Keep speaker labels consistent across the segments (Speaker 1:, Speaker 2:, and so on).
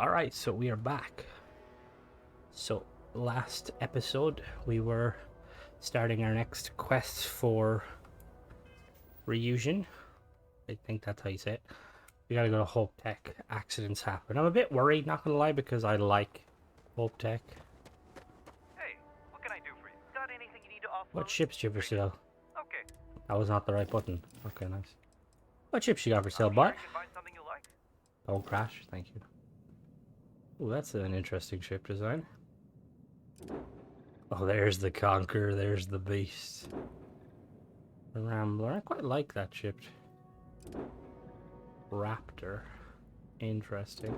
Speaker 1: Alright, so we are back. So, last episode, we were starting our next quest for reunion. I think that's how you say it. We gotta go to Hope Tech. Accidents happen. I'm a bit worried, not gonna lie, because I like Hope Tech.
Speaker 2: Hey, what can I do for you? Got anything you need to offload?
Speaker 1: What ships do you have for sale?
Speaker 2: Okay.
Speaker 1: That was not the right button. Okay, nice. What ships you got for sale,
Speaker 2: I'm sure
Speaker 1: bud?
Speaker 2: I can find something you like.
Speaker 1: Don't crash, thank you. Oh, that's an interesting ship design. Oh, there's the Conqueror, there's the Beast. The Rambler, I quite like that ship. Raptor. Interesting.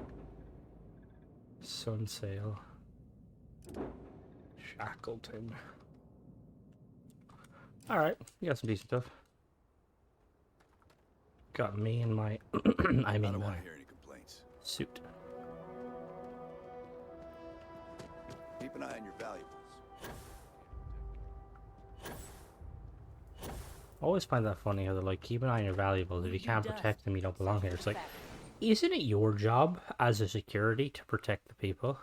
Speaker 1: Sunsail. Shackleton. Alright, you got some decent stuff. Got me and my I
Speaker 3: don't want to hear any complaints.
Speaker 1: suit.
Speaker 3: Keep an eye on your valuables.
Speaker 1: I always find that funny how they're like, keep an eye on your valuables. If you can't protect them, you don't belong here. It's like, isn't it your job as a security to protect the people?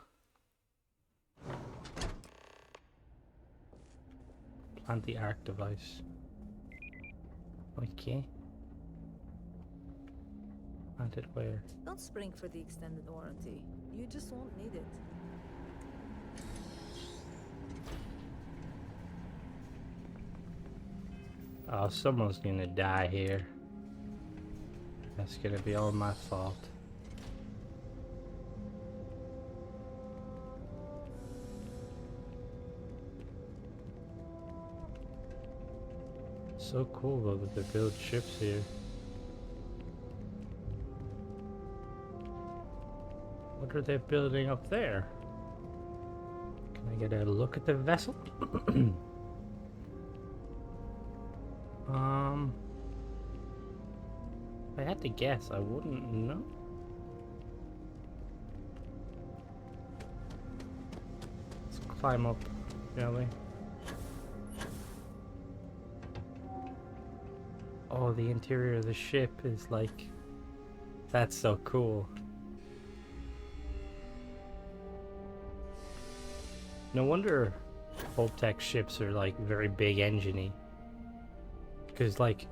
Speaker 1: Plant the arc device. Okay. Plant it where?
Speaker 4: Don't spring for the extended warranty. You just won't need it.
Speaker 1: Oh, someone's gonna die here. That's gonna be all my fault. So cool though that they build ships here. What are they building up there? Can I get a look at the vessel? If I had to guess, I wouldn't know. Let's climb up, shall we? Oh, the interior of the ship is like... That's so cool. No wonder Hope Tech ships are like very big engine-y. Because like,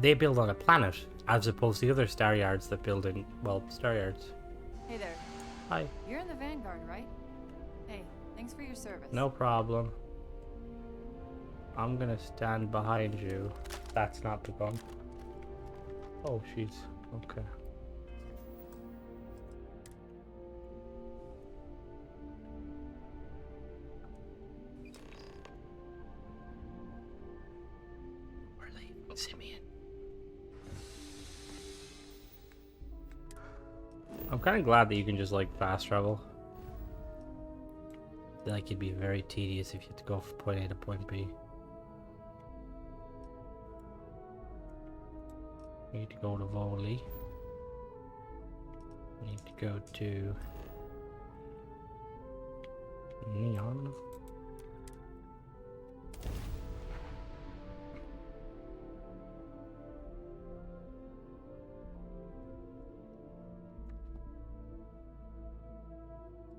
Speaker 1: they build on a planet, as opposed to the other star yards that build in, well, star yards.
Speaker 5: Hey there.
Speaker 1: Hi.
Speaker 5: You're in the Vanguard, right? Hey, thanks for your service.
Speaker 1: No problem. I'm gonna stand behind you. That's not the gun. Oh, she's... okay. We're leaving, Simeon. I'm kind of glad that you can just like fast travel. I feel like it'd be very tedious if you had to go from point A to point B. Need to go to Voli. Need to go to Neon.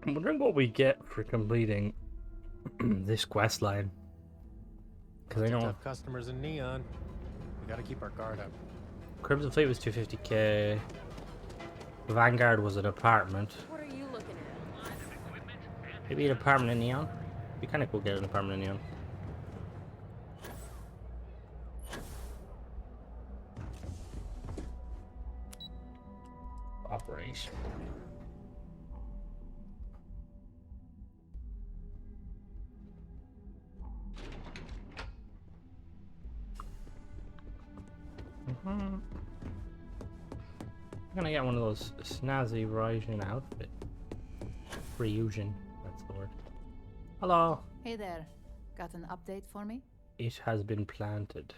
Speaker 1: I'm wondering what we get for completing this quest line. Because I know
Speaker 6: Tough customers in Neon. We gotta keep our guard up.
Speaker 1: Crimson Fleet was 250k. Vanguard was an apartment.
Speaker 4: What are you looking at?
Speaker 1: Maybe an apartment in Neon? Be kind of cool get an apartment in Neon. Operation. I'm gonna get one of those snazzy Ryujin outfit. Ryujin, that's the word. Hello.
Speaker 5: Hey there. Got an update for me?
Speaker 1: It has been planted.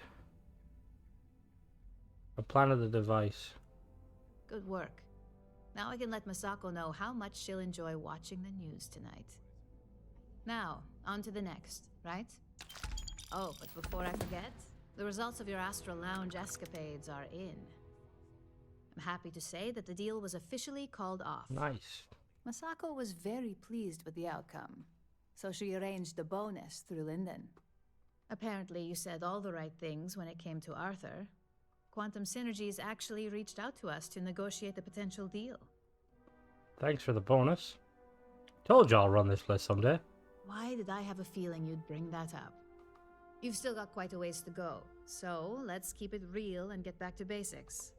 Speaker 1: I planted the device.
Speaker 4: Good work. Now I can let Masako know how much she'll enjoy watching the news tonight. Now, on to the next, right? Oh, but before I forget, the results of your Astral Lounge escapades are in. I'm happy to say that the deal was officially called off.
Speaker 1: Nice.
Speaker 4: Masako was very pleased with the outcome, so she arranged the bonus through Linden. Apparently, you said all the right things when it came to Arthur. Quantum Synergies actually reached out to us to negotiate the potential deal.
Speaker 1: Thanks for the bonus. Told you I'll run this place someday.
Speaker 4: Why did I have a feeling you'd bring that up? You've still got quite a ways to go, so let's keep it real and get back to basics.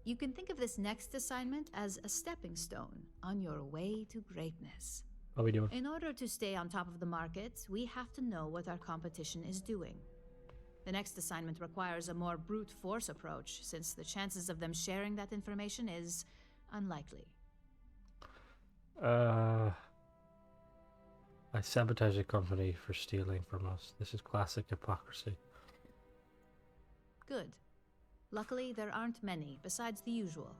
Speaker 4: You can think of this next assignment as a stepping stone on your way to greatness.
Speaker 1: What are we doing?
Speaker 4: In order to stay on top of the market, we have to know what our competition is doing. The next assignment requires a more brute force approach, since the chances of them sharing that information is unlikely.
Speaker 1: I sabotage a company for stealing from us. This is classic hypocrisy.
Speaker 4: Good. Luckily, there aren't many, besides the usual.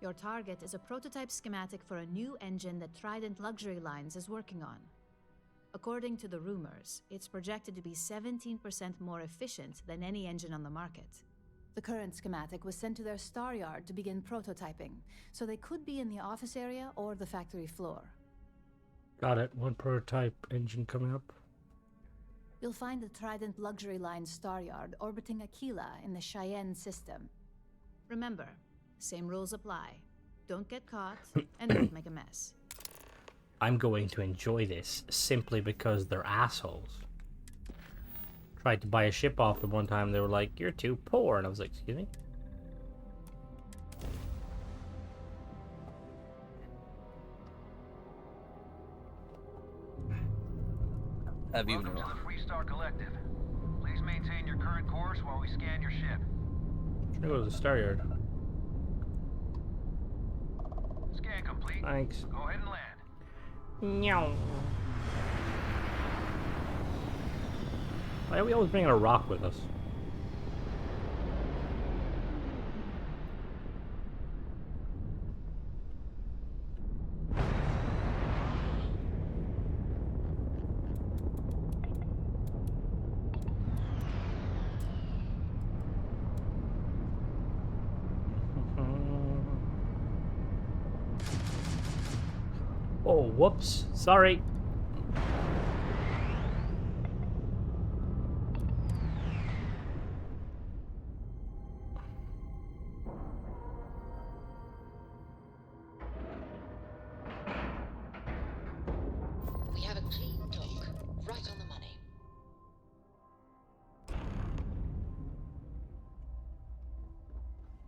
Speaker 4: Your target is a prototype schematic for a new engine that Trident Luxury Lines is working on. According to the rumors, it's projected to be 17% more efficient than any engine on the market. The current schematic was sent to their star yard to begin prototyping, so they could be in the office area or the factory floor.
Speaker 1: Got it. One prototype engine coming up.
Speaker 4: You'll find the Trident Luxury Line star yard orbiting Aquila in the Cheyenne system. Remember, same rules apply. Don't get caught, and don't make a mess.
Speaker 1: I'm going to enjoy this simply because they're assholes. Tried to buy a ship off them one time. They were like, "You're too poor," and I was like, "Excuse me."
Speaker 2: Welcome to the Freestar Collective. Please maintain your current course while we scan your ship.
Speaker 1: There goes the star yard.
Speaker 2: Scan complete.
Speaker 1: Thanks.
Speaker 2: Go ahead and land.
Speaker 1: Meow. Why are we always bringing a rock with us? Oh, whoops. Sorry.
Speaker 7: We have a clean dock, right on the money.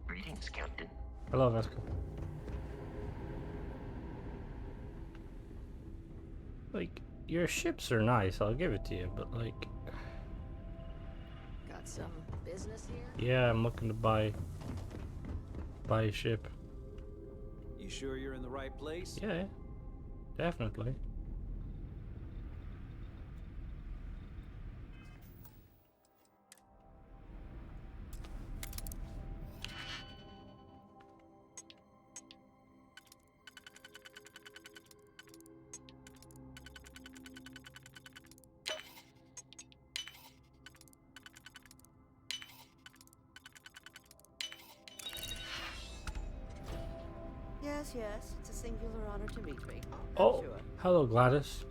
Speaker 8: Greetings, Captain.
Speaker 1: Hello, Vesco. Like, your ships are nice, I'll give it to you, but like...
Speaker 7: Got some business here?
Speaker 1: Yeah, I'm looking to buy a ship.
Speaker 9: You sure you're in the right place?
Speaker 1: Yeah, definitely.
Speaker 8: Yes, it's a singular honor to meet me. I'm
Speaker 1: Oh,
Speaker 8: sure.
Speaker 1: hello, Gladys.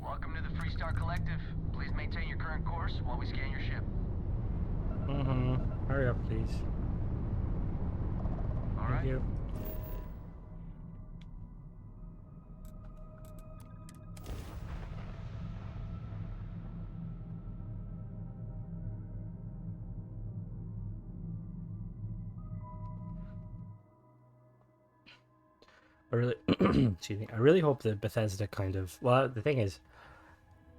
Speaker 2: Welcome to the Freestar Collective. Please maintain your current course while we scan your ship.
Speaker 1: Hurry up, please.
Speaker 2: All
Speaker 1: Thank
Speaker 2: right.
Speaker 1: you. I really, excuse me. I really hope that Bethesda kind of. Well, the thing is,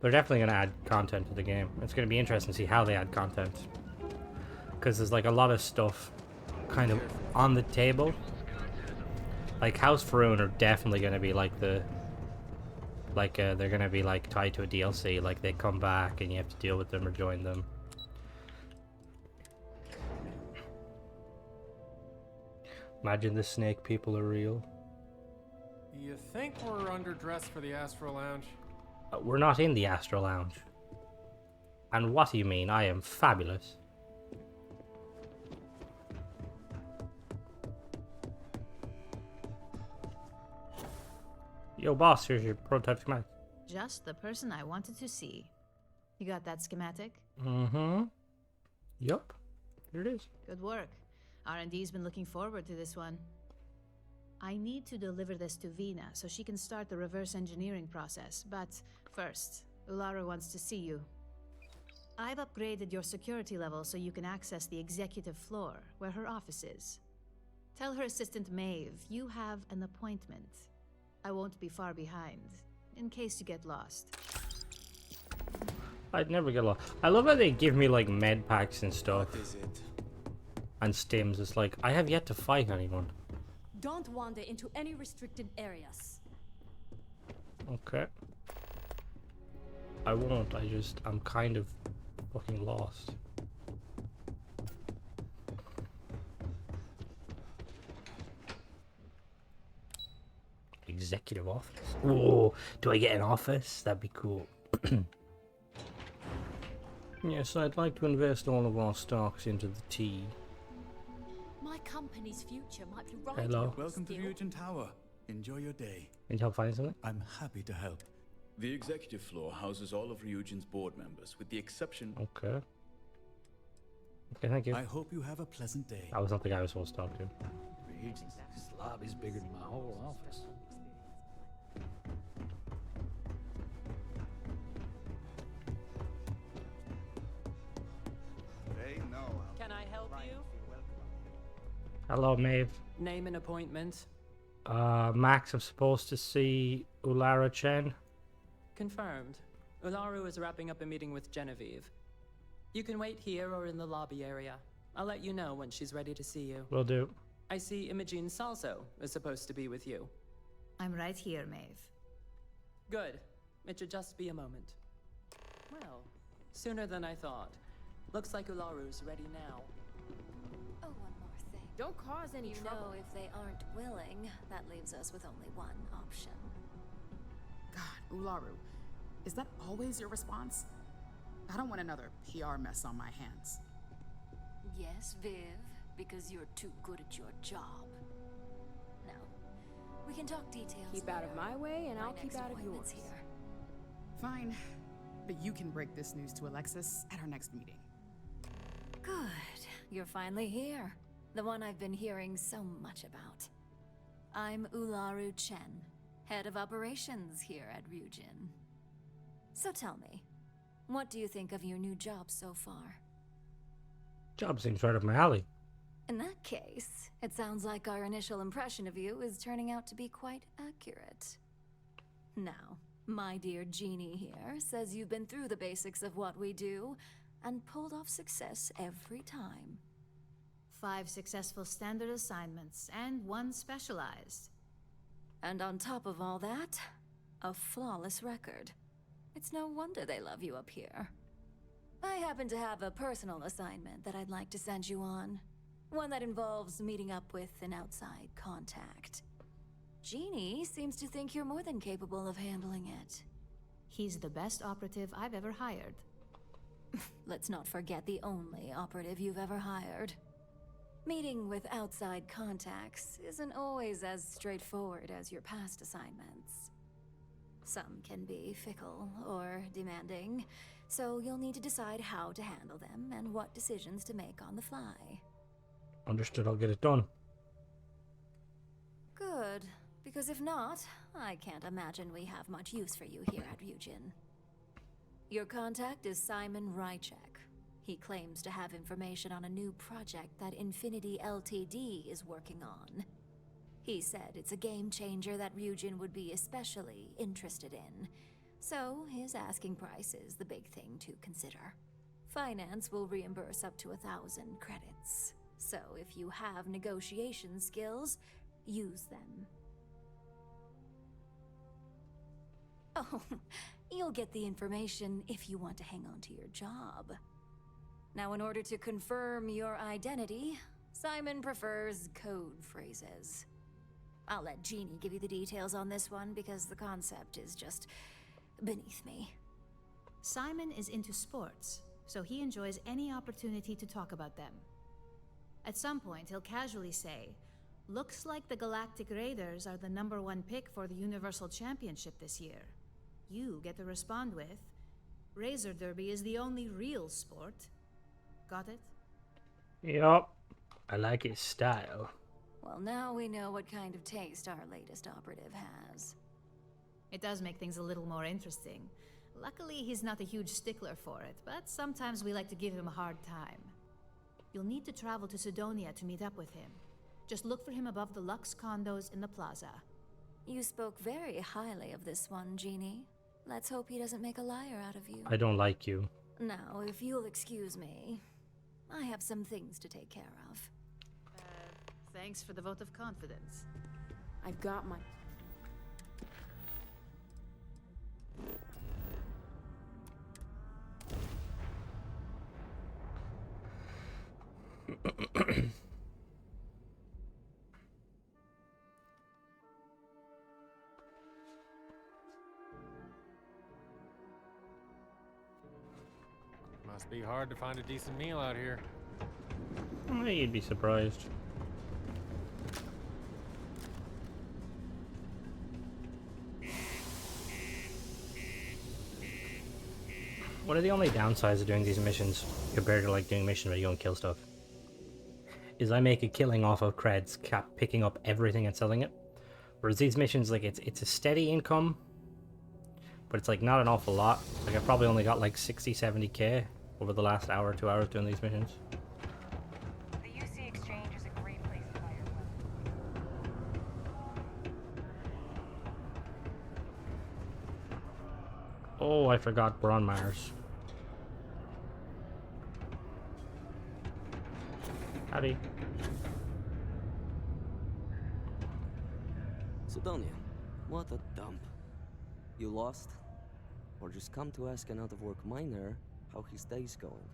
Speaker 1: they're definitely going to add content to the game. It's going to be interesting to see how they add content, because there's like a lot of stuff kind of on the table. Like House Faroon are definitely going to be like they're going to be like tied to a DLC. Like they come back and you have to deal with them or join them. Imagine the snake people are real.
Speaker 6: You think we're underdressed for the Astro Lounge?
Speaker 1: We're not in the Astro Lounge. And what do you mean? I am fabulous. Yo, boss, here's your prototype schematic.
Speaker 4: Just the person I wanted to see. You got that schematic?
Speaker 1: Mm-hmm. Yup. Here it is.
Speaker 4: Good work. R&D's been looking forward to this one. I need to deliver this to Vina so she can start the reverse engineering process. But first, Ulara wants to see you. I've upgraded your security level so you can access the executive floor, where her office is. Tell her assistant Maeve you have an appointment. I won't be far behind, in case you get lost.
Speaker 1: I'd never get lost. I love how they give me like med packs and stuff.
Speaker 3: What is it?
Speaker 1: And stims. It's like, I have yet to fight anyone.
Speaker 10: Don't wander into any restricted areas.
Speaker 1: Okay. I won't. I'm kind of fucking lost. Executive office. Whoa, do I get an office? That'd be cool. Yes, I'd like to invest all of our stocks into the tea.
Speaker 10: My company's future might be right.
Speaker 1: Hello.
Speaker 11: Welcome to Ryujin Tower. Enjoy your day.
Speaker 1: Need help finding something?
Speaker 11: I'm happy to help.
Speaker 3: The executive floor houses all of Ryujin's board members, with the exception...
Speaker 1: Okay. Okay, thank you.
Speaker 11: I hope you have a pleasant day.
Speaker 1: That was not the guy I was supposed to talk to.
Speaker 9: This lobby's bigger than my whole office.
Speaker 3: They know.
Speaker 12: Can I help you?
Speaker 1: Hello, Maeve.
Speaker 12: Name an appointment.
Speaker 1: Max, I'm supposed to see Ulara Chen.
Speaker 12: Confirmed. Ularu is wrapping up a meeting with Genevieve. You can wait here or in the lobby area. I'll let you know when she's ready to see you.
Speaker 1: Will do.
Speaker 12: I see Imogene Salso is supposed to be with you.
Speaker 4: I'm right here, Maeve.
Speaker 12: Good. It should just be a moment. Well, sooner than I thought. Looks like Ularu's ready now.
Speaker 7: Oh, one more thing.
Speaker 10: Don't cause any trouble.
Speaker 7: If they aren't willing, that leaves us with only one option.
Speaker 13: God, Ularu, is that always your response? I don't want another PR mess on my hands.
Speaker 7: Yes, Viv, because you're too good at your job. Now, we can talk details.
Speaker 10: Keep out of
Speaker 7: later.
Speaker 10: my way, and
Speaker 7: My
Speaker 10: I'll keep
Speaker 7: next
Speaker 10: out of
Speaker 7: appointment's
Speaker 10: yours.
Speaker 7: Here.
Speaker 13: Fine, but you can break this news to Alexis at our next meeting.
Speaker 7: Good. You're finally here. The one I've been hearing so much about. I'm Ularu Chen, head of operations here at Ryujin. So tell me, what do you think of your new job so far?
Speaker 1: Job seems right up my alley.
Speaker 7: In that case, it sounds like our initial impression of you is turning out to be quite accurate. Now, my dear Jeannie here says you've been through the basics of what we do and pulled off success every time.
Speaker 4: 5 successful standard assignments and 1 specialized.
Speaker 7: And on top of all that, a flawless record. It's no wonder they love you up here. I happen to have a personal assignment that I'd like to send you on. One that involves meeting up with an outside contact. Jeannie seems to think you're more than capable of handling it.
Speaker 4: He's the best operative I've ever hired.
Speaker 7: Let's not forget the only operative you've ever hired. Meeting with outside contacts isn't always as straightforward as your past assignments. Some can be fickle or demanding, so you'll need to decide how to handle them and what decisions to make on the fly.
Speaker 1: Understood, I'll get it done.
Speaker 7: Good, because if not, I can't imagine we have much use for you here at Ryujin. Your contact is Simon Rychek. He claims to have information on a new project that Infinity Ltd is working on. He said it's a game changer that Ryujin would be especially interested in. So his asking price is the big thing to consider. Finance will reimburse up to 1,000 credits. So if you have negotiation skills, use them. Oh, you'll get the information if you want to hang on to your job. Now, in order to confirm your identity, Simon prefers code phrases. I'll let Jeannie give you the details on this one because the concept is just beneath me.
Speaker 4: Simon is into sports, so he enjoys any opportunity to talk about them. At some point, he'll casually say, "Looks like the Galactic Raiders are the #1 pick for the Universal Championship this year." You get to respond with, "Razor Derby is the only real sport." Got it?
Speaker 1: Yup. I like his style.
Speaker 7: Well, now we know what kind of taste our latest operative has.
Speaker 4: It does make things a little more interesting. Luckily, he's not a huge stickler for it, but sometimes we like to give him a hard time. You'll need to travel to Sidonia to meet up with him. Just look for him above the Lux condos in the plaza.
Speaker 7: You spoke very highly of this one, Jeannie. Let's hope he doesn't make a liar out of you.
Speaker 1: I don't like you.
Speaker 7: Now, if you'll excuse me, I have some things to take care of.
Speaker 4: Thanks for the vote of confidence.
Speaker 13: I've got my...
Speaker 6: Must be hard to find a decent meal out here.
Speaker 1: Oh, you'd be surprised. What are the only downsides of doing these missions compared to like doing missions where you go and kill stuff? Is I make a killing off of creds, picking up everything and selling it. Whereas these missions, like it's a steady income, but it's like not an awful lot. Like I probably only got like 60-70k over the last hour or 2 hours doing these missions.
Speaker 14: The UC Exchange is a great place to buy your weapons.
Speaker 1: Oh, I forgot we're on Mars. Howdy.
Speaker 15: Sidonia, what a dump. You lost? Or just come to ask an out-of-work miner how his day's going?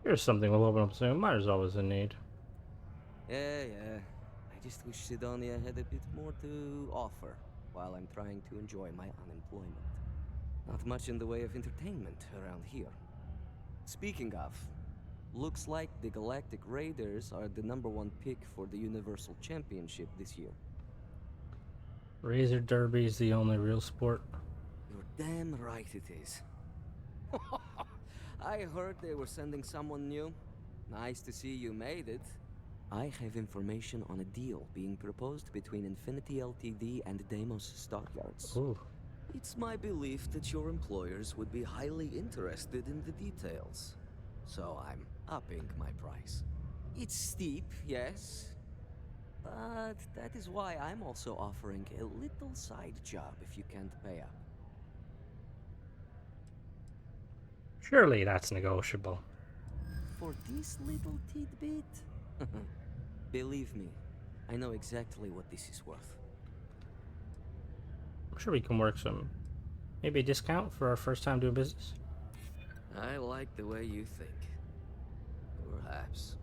Speaker 1: Here's something we'll open up soon. Miner's always in need.
Speaker 15: Yeah. I just wish Sidonia had a bit more to offer while I'm trying to enjoy my unemployment. Not much in the way of entertainment around here. Speaking of, looks like the Galactic Raiders are the #1 pick for the Universal Championship this year.
Speaker 1: Razor Derby is the only real sport.
Speaker 15: You're damn right it is. I heard they were sending someone new. Nice to see you made it. I have information on a deal being proposed between Infinity Ltd and Deimos Stockyards.
Speaker 1: Ooh.
Speaker 15: It's my belief that your employers would be highly interested in the details. So I'm upping my price. It's steep, yes. But that is why I'm also offering a little side job if you can't pay up.
Speaker 1: Surely that's negotiable.
Speaker 15: For this little tidbit? Believe me, I know exactly what this is worth.
Speaker 1: I'm sure we can work some, maybe a discount for our first time doing business.
Speaker 15: I like the way you think. Perhaps.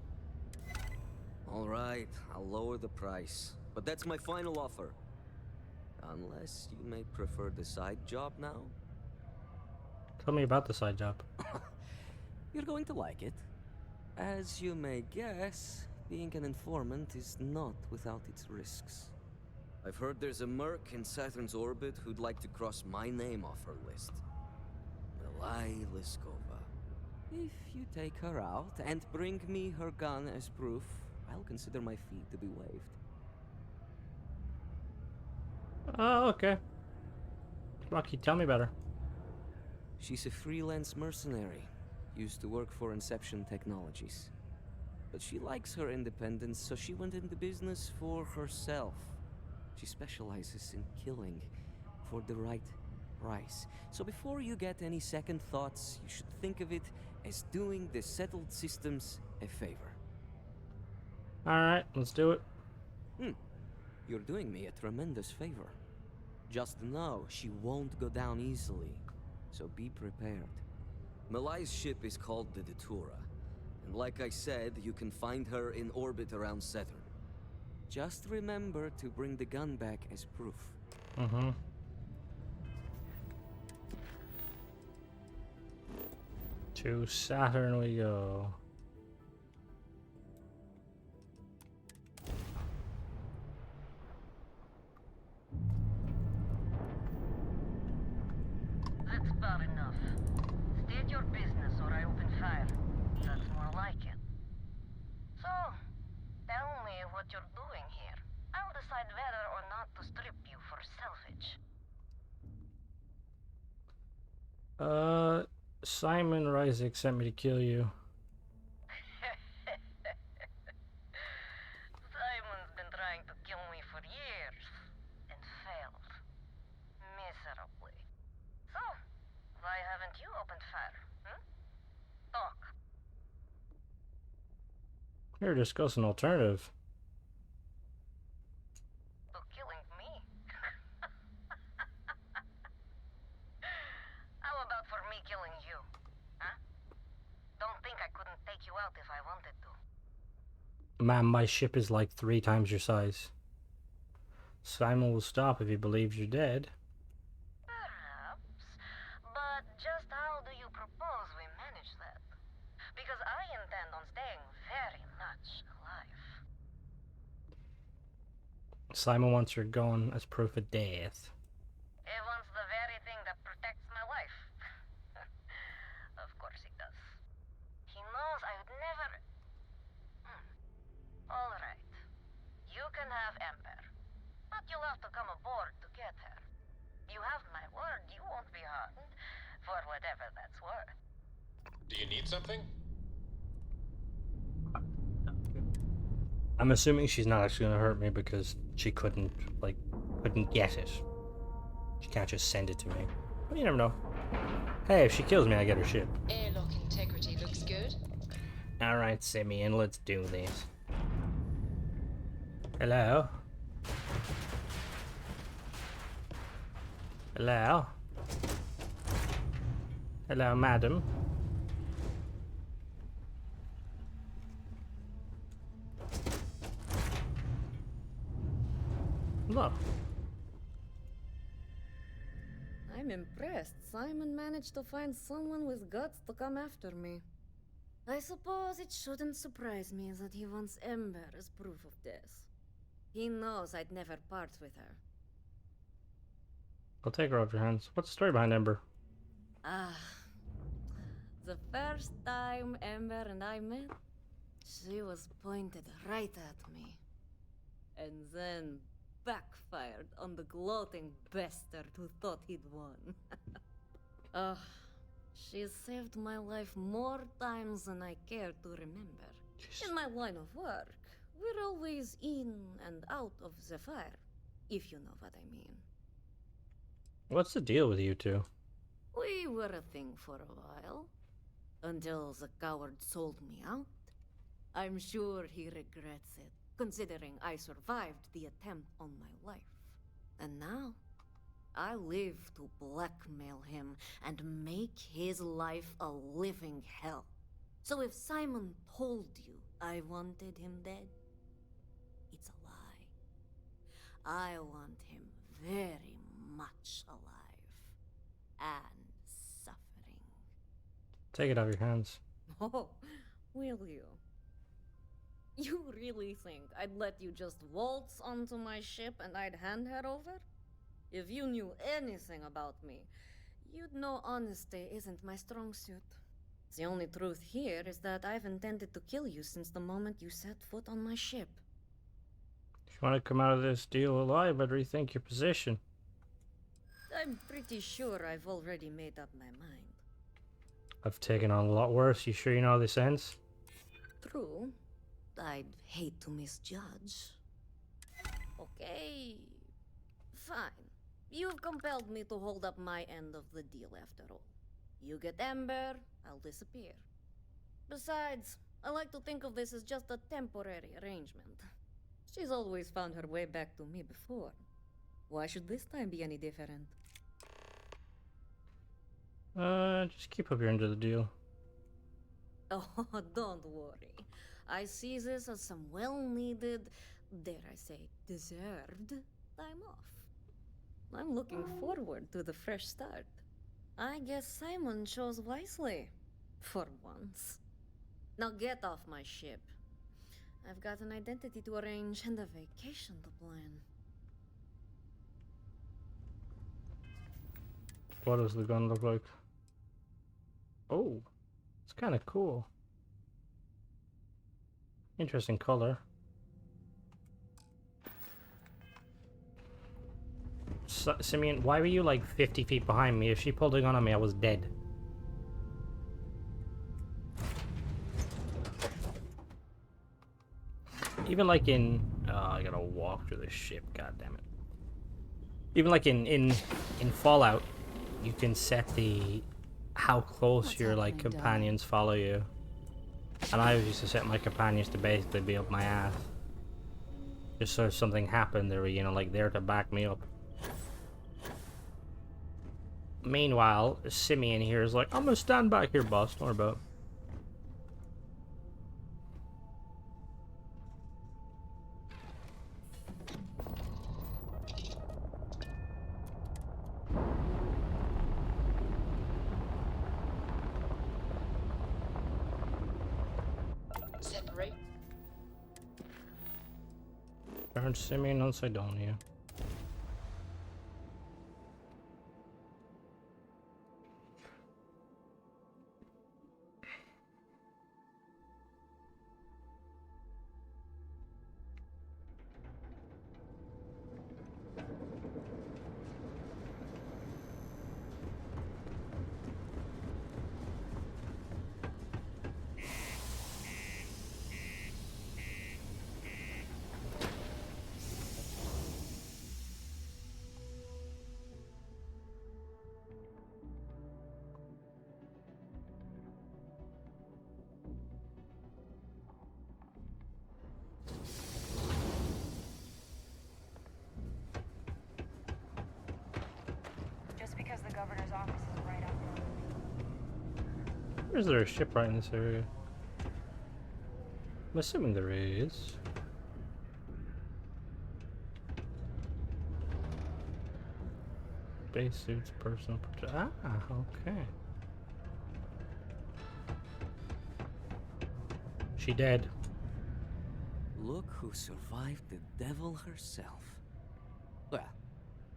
Speaker 15: Alright, I'll lower the price. But that's my final offer. Unless you may prefer the side job now?
Speaker 1: Tell me about the side job.
Speaker 15: You're going to like it. As you may guess, being an informant is not without its risks. I've heard there's a merc in Saturn's orbit who'd like to cross my name off her list. Milai Liskova. If you take her out and bring me her gun as proof, I'll consider my fee to be waived.
Speaker 1: Oh, okay. Rocky, tell me about her.
Speaker 15: She's a freelance mercenary, used to work for Inception Technologies. But she likes her independence, so she went into business for herself. She specializes in killing for the right price. So before you get any second thoughts, you should think of it as doing the settled systems a favor.
Speaker 1: Alright, let's do it.
Speaker 15: You're doing me a tremendous favor. Just know she won't go down easily, so be prepared. Malai's ship is called the Datura, and like I said, you can find her in orbit around Saturn. Just remember to bring the gun back as proof.
Speaker 1: Mm-hmm. To Saturn we go.
Speaker 14: That's about enough. State your business or I open fire. That's more like it. So, tell me what you're doing here. I'll decide whether or not to strip you for salvage.
Speaker 1: Simon Ryzik sent me to kill you.
Speaker 14: Simon's been trying to kill me for years and failed miserably. So, why haven't you opened fire? Talk.
Speaker 1: Here, discuss an alternative.
Speaker 14: To killing me? How about for me killing you? Huh? Don't think I couldn't take you out if I wanted to.
Speaker 1: Man, my ship is like 3 times your size. Simon will stop if he believes you're dead.
Speaker 14: Perhaps. But just how do you propose we manage that? Because I intend on staying very much alive.
Speaker 1: Simon wants your gun as proof of death.
Speaker 14: He wants the very thing that protects my life. Of course he does. He knows I would never... All right. You can have Ember. But you'll have to come aboard to get her. You have my word you won't be harmed, for whatever that's worth.
Speaker 6: Do you need something?
Speaker 1: I'm assuming she's not actually gonna hurt me because she couldn't get it. She can't just send it to me. But you never know. Hey, if she kills me, I get her ship.
Speaker 10: Airlock integrity looks good.
Speaker 1: Alright, Simeon, let's do this. Hello? Hello? Hello, madam. Hello.
Speaker 16: I'm impressed. Simon managed to find someone with guts to come after me. I suppose it shouldn't surprise me that he wants Ember as proof of this. He knows I'd never part with her.
Speaker 1: I'll take her off your hands. What's the story behind Ember?
Speaker 16: The first time Ember and I met, she was pointed right at me. And then backfired on the gloating bastard who thought he'd won. She's saved my life more times than I care to remember. In my line of work, we're always in and out of the fire, if you know what I mean.
Speaker 1: What's the deal with you two?
Speaker 16: We were a thing for a while, until the coward sold me out. I'm sure he regrets it, considering I survived the attempt on my life. And now, I live to blackmail him and make his life a living hell. So if Simon told you I wanted him dead, it's a lie. I want him very much alive and suffering.
Speaker 1: Take it off your hands.
Speaker 16: Oh, will you? You really think I'd let you just waltz onto my ship and I'd hand her over? If you knew anything about me, you'd know honesty isn't my strong suit. The only truth here is that I've intended to kill you since the moment you set foot on my ship.
Speaker 1: If you want to come out of this deal alive, I'd rethink your position.
Speaker 16: I'm pretty sure I've already made up my mind.
Speaker 1: I've taken on a lot worse. You sure you know how this ends?
Speaker 16: True, I'd hate to misjudge. Okay. Fine. You've compelled me to hold up my end of the deal after all. You get Amber, I'll disappear. Besides, I like to think of this as just a temporary arrangement. She's always found her way back to me before. Why should this time be any different?
Speaker 1: Just keep up your end of the deal.
Speaker 16: Oh, don't worry. I see this as some well-needed, dare I say, deserved time off. I'm looking forward to the fresh start. I guess Simon chose wisely. For once. Now get off my ship. I've got an identity to arrange and a vacation to plan.
Speaker 1: What does the gun look like? Oh, it's kind of cool. Interesting color. Simeon, why were you like 50 feet behind me? If she pulled a gun on me, I was dead. Even like in... I gotta walk through the ship, god damn it. Even like in Fallout, you can set the... how close your like companions follow you. And I used to set my companions to basically be up my ass. Just so if something happened, they were, you know, like there to back me up. Meanwhile, Simeon here is like, I'm gonna stand back here, boss. Don't worry about it.
Speaker 10: Separate.
Speaker 1: Turn Simeon on Sidonia.
Speaker 10: Just because the governor's office is right up there.
Speaker 1: Is there a ship right in this area? I'm assuming there is. Spacesuits, personal protection. Ah, okay. She dead.
Speaker 15: Look who survived the devil herself. Well,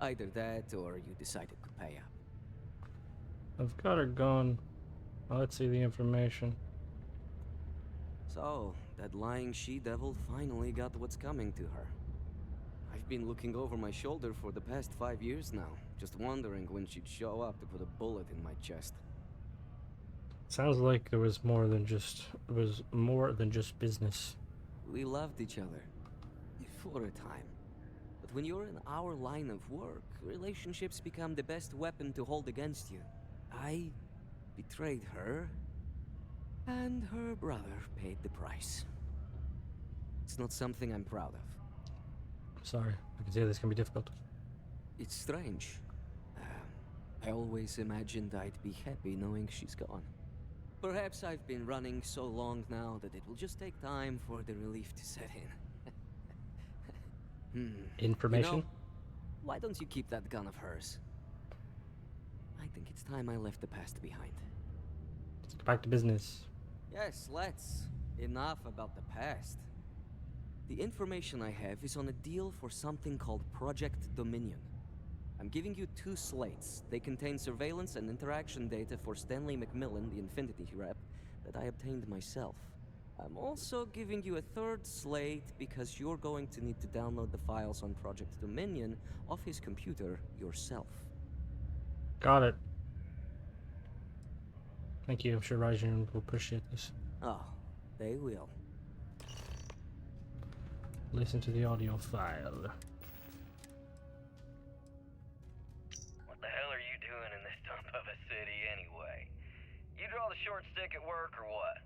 Speaker 15: either that or you decided to pay up.
Speaker 1: I've got her gun. Let's see the information.
Speaker 15: So, that lying she-devil finally got what's coming to her. I've been looking over my shoulder for the past 5 years now, just wondering when she'd show up to put a bullet in my chest.
Speaker 1: Sounds like there was more than just business.
Speaker 15: We loved each other. For a time. But when you're in our line of work, relationships become the best weapon to hold against you. I betrayed her, and her brother paid the price. It's not something I'm proud of.
Speaker 1: Sorry, I can see this can be difficult.
Speaker 15: It's strange. I always imagined I'd be happy knowing she's gone. Perhaps I've been running so long now that it will just take time for the relief to set in.
Speaker 1: Information?
Speaker 15: You know, why don't you keep that gun of hers? I think it's time I left the past behind.
Speaker 1: Let's get back to business.
Speaker 15: Yes, let's. Enough about the past. The information I have is on a deal for something called Project Dominion. I'm giving you 2 slates. They contain surveillance and interaction data for Stanley McMillan, the Infinity rep, that I obtained myself. I'm also giving you a 3rd slate because you're going to need to download the files on Project Dominion off his computer yourself.
Speaker 1: Got it. Thank you. I'm sure Raijin will appreciate this.
Speaker 15: Oh, they will.
Speaker 1: Listen to the audio file.
Speaker 2: What the hell are you doing in this dump of a city anyway? You draw the short stick at work or what?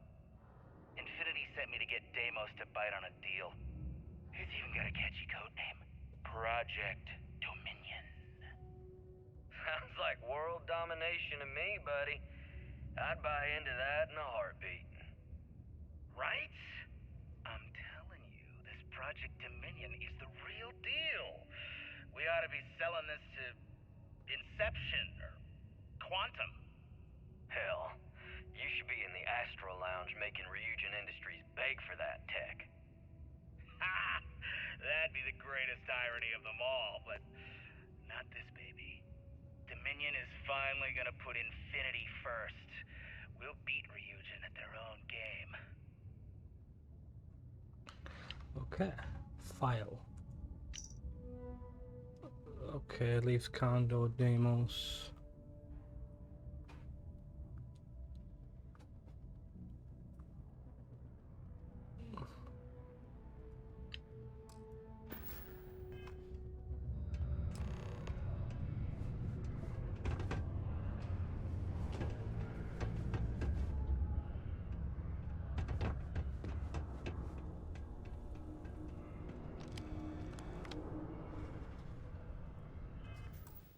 Speaker 17: Infinity sent me to get Deimos to bite on a deal. He's even got a catchy code name. Project Dominion.
Speaker 2: Sounds like world domination to me, buddy. I'd buy into that in a heartbeat.
Speaker 17: Right? I'm telling you, this Project Dominion is the real deal. We ought to be selling this to Inception or Quantum.
Speaker 2: Hell, you should be in the Astro Lounge making Ryujin Industries beg for that tech.
Speaker 17: Ha! That'd be the greatest irony of them all, but not this baby. Dominion is finally gonna put Infinity first. We'll beat Ryujin at their own game.
Speaker 1: Okay. File. Okay, leaves condo Deimos.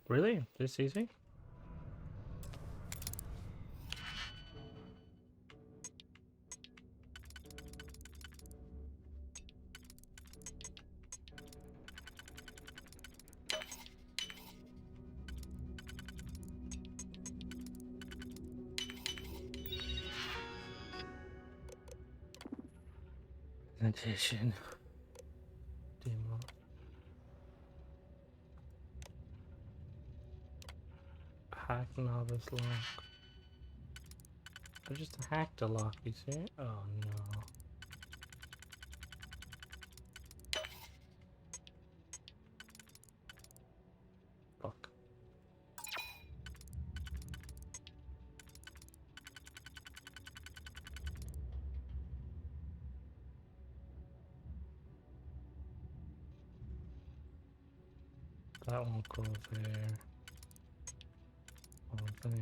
Speaker 1: Really? This easy? Edition. Demo. Hack novice lock. I just hacked a lock, you see? Oh no. Fuck. That won't go there. Over there.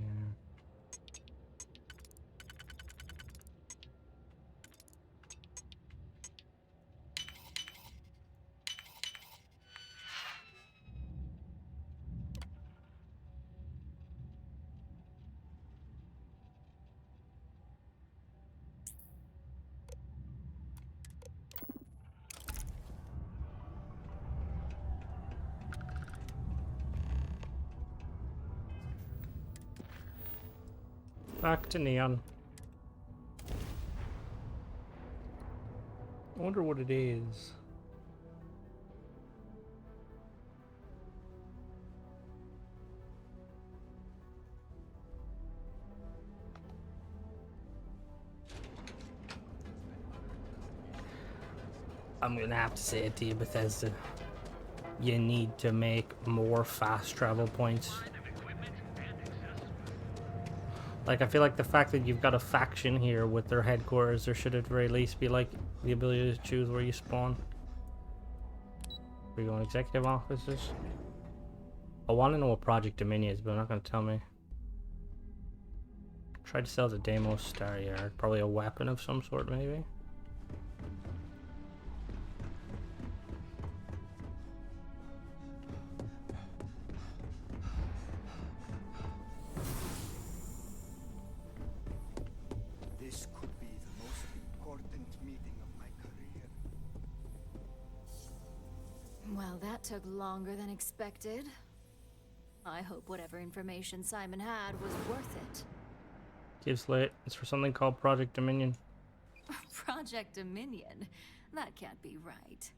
Speaker 1: Back to Neon. I wonder what it is. I'm gonna have to say it to you, Bethesda. You need to make more fast travel points. Like, I feel like the fact that you've got a faction here with their headquarters, there should at the very least be, like, the ability to choose where you spawn. Are you going executive offices? I want to know what Project Dominion is, but I'm not going to tell me. Try to sell the Deimos Star Yard. Probably a weapon of some sort, maybe?
Speaker 11: This could be the most important meeting of my career.
Speaker 7: Well, that took longer than expected. I hope whatever information Simon had was worth it.
Speaker 1: Gives late. It's for something called Project Dominion.
Speaker 7: Project Dominion? That can't be right.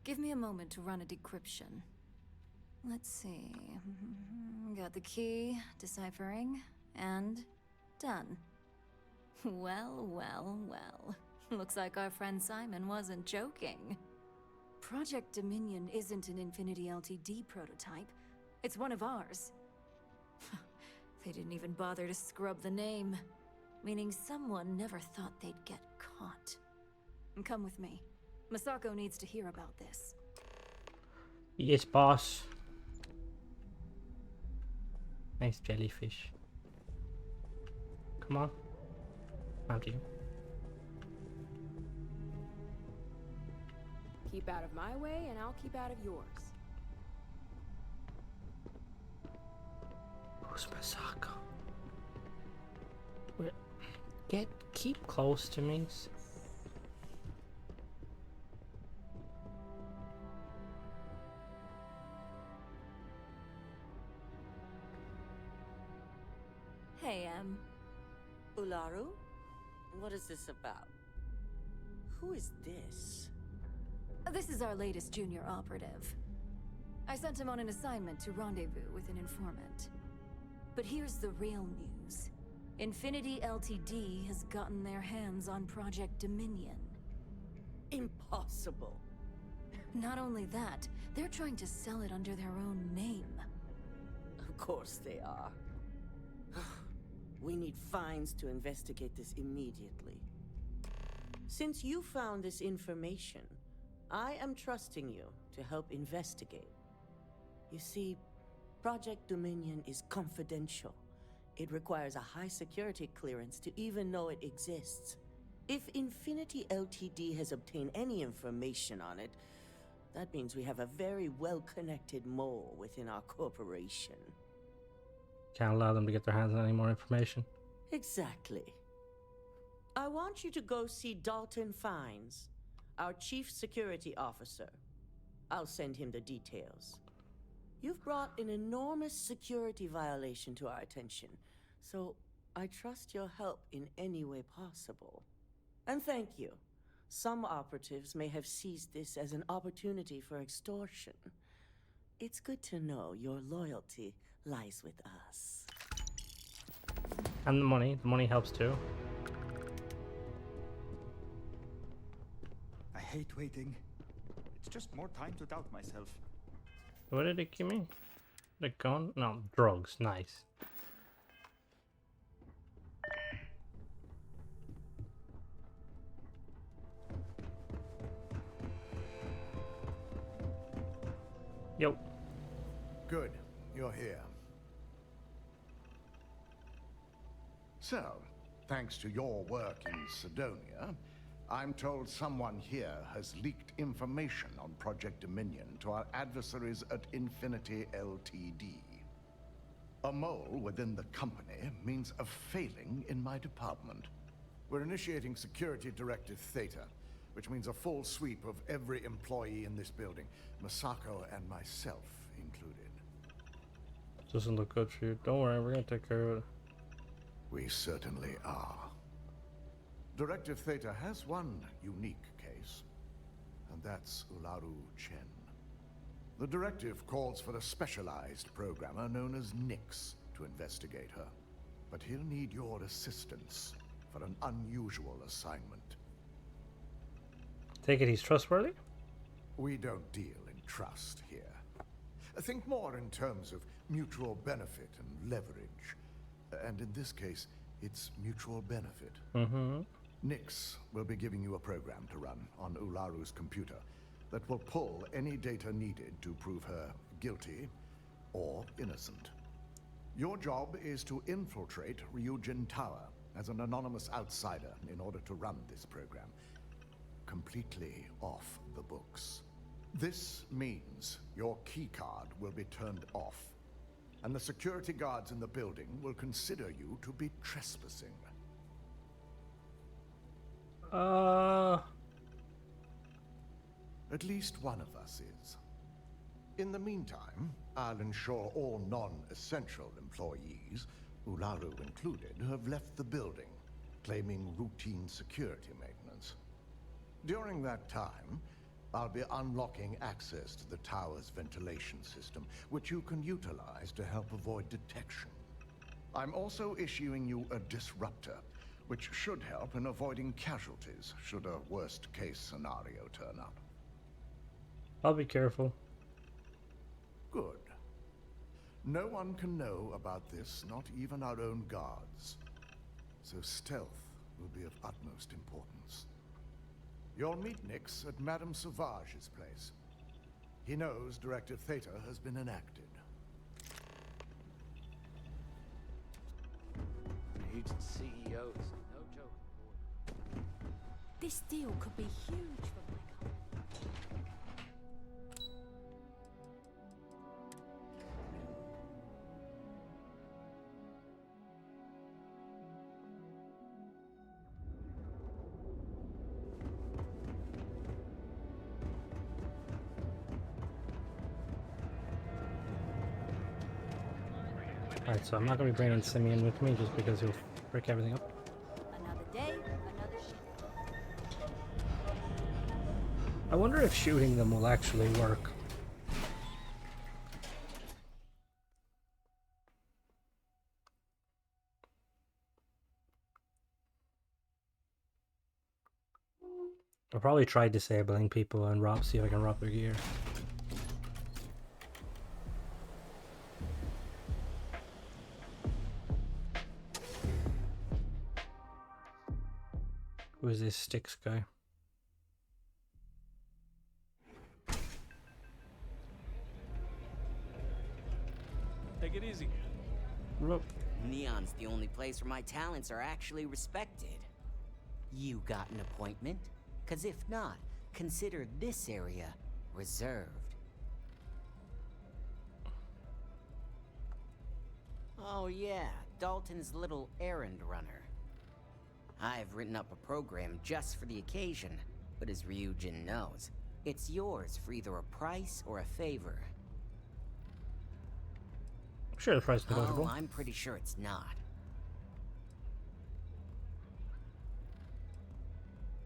Speaker 7: Give me a moment to run a decryption. Let's see. Got the key, deciphering, and done. Well, well, well. Looks like our friend Simon wasn't joking. Project Dominion isn't an Infinity LTD prototype. It's one of ours. They didn't even bother to scrub the name, meaning someone never thought they'd get caught. Come with me. Masako needs to hear about this.
Speaker 1: Yes, boss. Nice jellyfish. Come on. After you.
Speaker 18: Keep out of my way, and I'll keep out of yours.
Speaker 1: Who's Masako? Keep close to me.
Speaker 7: Hey,
Speaker 8: Ularu? What is this about? Who is this?
Speaker 7: This is our latest junior operative. I sent him on an assignment to rendezvous with an informant. But here's the real news. Infinity Ltd. has gotten their hands on Project Dominion.
Speaker 8: Impossible.
Speaker 7: Not only that, they're trying to sell it under their own name.
Speaker 8: Of course they are. We need fines to investigate this immediately. Since you found this information, I am trusting you to help investigate. You see, Project Dominion is confidential. It requires a high security clearance to even know it exists. If Infinity Ltd. has obtained any information on it, that means we have a very well-connected mole within our corporation.
Speaker 1: Can't allow them to get their hands on any more information.
Speaker 8: Exactly. I want you to go see Dalton Fines, our chief security officer. I'll send him the details. You've brought an enormous security violation to our attention, so I trust your help in any way possible. And thank you. Some operatives may have seized this as an opportunity for extortion. It's good to know your loyalty lies with us.
Speaker 1: And the money helps too.
Speaker 11: I hate waiting. It's just more time to doubt myself.
Speaker 1: What did it give me? The gun? No, drugs. Nice. Yo.
Speaker 19: Good. You're here. So, thanks to your work in Sidonia, I'm told someone here has leaked information on Project Dominion to our adversaries at Infinity Ltd. A mole within the company means a failing in my department. We're initiating Security Directive Theta, which means a full sweep of every employee in this building, Masako and myself included.
Speaker 1: Doesn't look good for you. Don't worry, we're gonna take care of it.
Speaker 19: We certainly are. Directive Theta has one unique case, and that's Ularu Chen. The directive calls for a specialized programmer known as Nix to investigate her, but he'll need your assistance for an unusual assignment.
Speaker 1: Take it he's trustworthy?
Speaker 19: We don't deal in trust here. Think more in terms of mutual benefit and leverage. And in this case, it's mutual benefit.
Speaker 1: Mm-hmm.
Speaker 19: Nix will be giving you a program to run on Ularu's computer that will pull any data needed to prove her guilty or innocent. Your job is to infiltrate Ryujin Tower as an anonymous outsider in order to run this program completely off the books. This means your keycard will be turned off, and the security guards in the building will consider you to be trespassing. At least one of us is. In the meantime, I'll ensure all non-essential employees, Ularu included, have left the building, claiming routine security maintenance. During that time, I'll be unlocking access to the tower's ventilation system, which you can utilize to help avoid detection. I'm also issuing you a disruptor, which should help in avoiding casualties should a worst-case scenario turn up.
Speaker 1: I'll be careful.
Speaker 19: Good. No one can know about this, not even our own guards. So stealth will be of utmost importance. You'll meet Nix at Madame Sauvage's place. He knows Directive Theta has been enacted.
Speaker 9: Agent CEOs, no joke.
Speaker 10: This deal could be huge for my company.
Speaker 1: Alright, so I'm not going to be bringing Simeon with me just because he'll break everything up.
Speaker 10: Another day, another ship.
Speaker 1: I wonder if shooting them will actually work. I'll probably try disabling people and see if I can rob their gear. Who is this Styx guy?
Speaker 6: Take it easy.
Speaker 1: Rope.
Speaker 20: Neon's the only place where my talents are actually respected. You got an appointment? 'Cause if not, consider this area reserved. Oh yeah, Dalton's little errand runner. I've written up a program just for the occasion, but as Ryujin knows, it's yours for either a price or a favor.
Speaker 1: I'm sure the price is negotiable.
Speaker 20: Oh, I'm pretty sure it's not.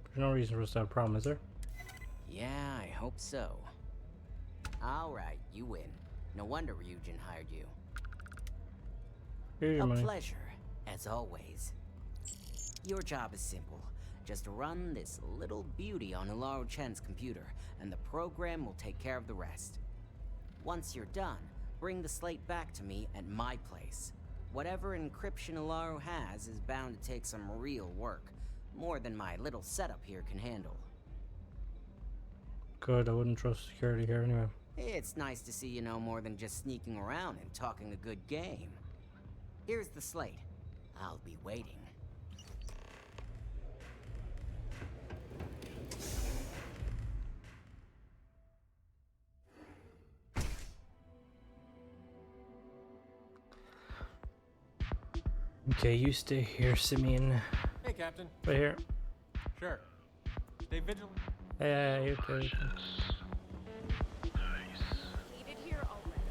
Speaker 1: There's no reason for us to have a problem, is there?
Speaker 20: Yeah, I hope so. Alright, you win. No wonder Ryujin hired you.
Speaker 1: Here's your money.
Speaker 20: A pleasure, as always. Your job is simple. Just run this little beauty on Ularu Chen's computer, and the program will take care of the rest. Once you're done, bring the slate back to me at my place. Whatever encryption Ularu has is bound to take some real work. More than my little setup here can handle.
Speaker 1: Good, I wouldn't trust security here anyway.
Speaker 20: It's nice to see you know more than just sneaking around and talking a good game. Here's the slate. I'll be waiting.
Speaker 1: Okay, you stay here, Simeon.
Speaker 6: Hey, Captain.
Speaker 1: Right here.
Speaker 6: Sure. Stay vigilant.
Speaker 1: Hey, you too.
Speaker 10: Needed here already.